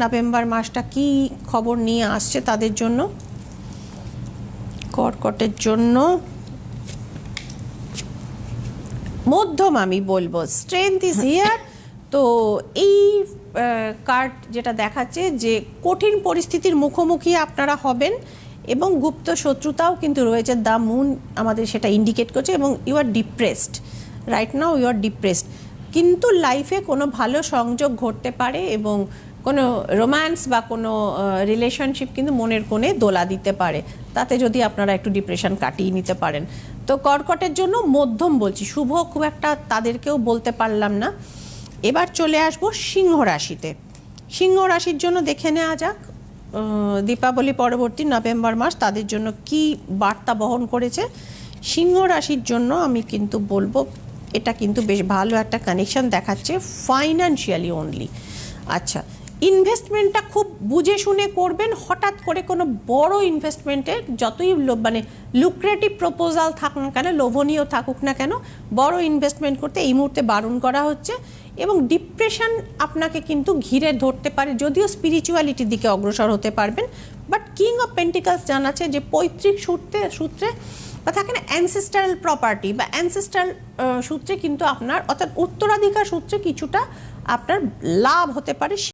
November মাসটা কি খবর নিয়ে আসছে তাদের জন্য। কর্কটের জন্য মধ্যম আমি বলবো, স্ট্রেংথ ইজ হিয়ার। তো এই কার্ড যেটা দেখাচ্ছে যে কঠিন পরিস্থিতির মুখোমুখি আপনারা হবেন এবং গুপ্ত শত্রুতাও কিন্তু রয়েছে। দ্য মুন আমাদের সেটা ইন্ডিকেট করছে এবং you are depressed right now, you are depressed. কিন্তু লাইফে কোনো ভালো সংযোগ ঘটতে পারে এবং কোনো রোম্যান্স বা কোনো রিলেশনশিপ কিন্তু মনের কোণে দোলা দিতে পারে, তাতে যদি আপনারা একটু ডিপ্রেশন কাটিয়ে নিতে পারেন। তো কর্কটের জন্য মধ্যম বলছি, শুভ খুব একটা তাদেরকেও বলতে পারলাম না। এবার চলে আসবো সিংহ রাশিতে। সিংহ রাশির জন্য দেখে নেওয়া যাক দীপাবলি পরবর্তী নভেম্বর মাস তাদের জন্য কি বার্তা বহন করেছে। সিংহ রাশির জন্য আমি কিন্তু বলবো এটা কিন্তু বেশ ভালো একটা কানেকশন দেখাচ্ছে, ফাইন্যান্সিয়ালি অনলি। আচ্ছা, ইনভেস্টমেন্টটা খুব বুঝে শুনে করবেন। হঠাৎ করে কোনো বড় ইনভেস্টমেন্টে যতই মানে লুক্রেটিভ প্রপোজাল থাক না কেন, লোভনীয় থাকুক না কেন, বড় ইনভেস্টমেন্ট করতে এই মুহূর্তে বারণ করা হচ্ছে। এবং ডিপ্রেশন আপনাকে কিন্তু ঘিরে ধরতে পারে, যদিও স্পিরিচুয়ালিটির দিকে অগ্রসর হতে পারবেন। বাট কিং অফ পেন্টিকলস জানাচ্ছে যে পৈতৃক সূত্রে বা থাকে না অ্যানসেস্ট্রাল প্রপার্টি বা অ্যানসেস্ট্রাল সূত্রে কিন্তু আপনার অর্থাৎ উত্তরাধিকার সূত্রে কিছুটা আপনার লাভ হতে পারে।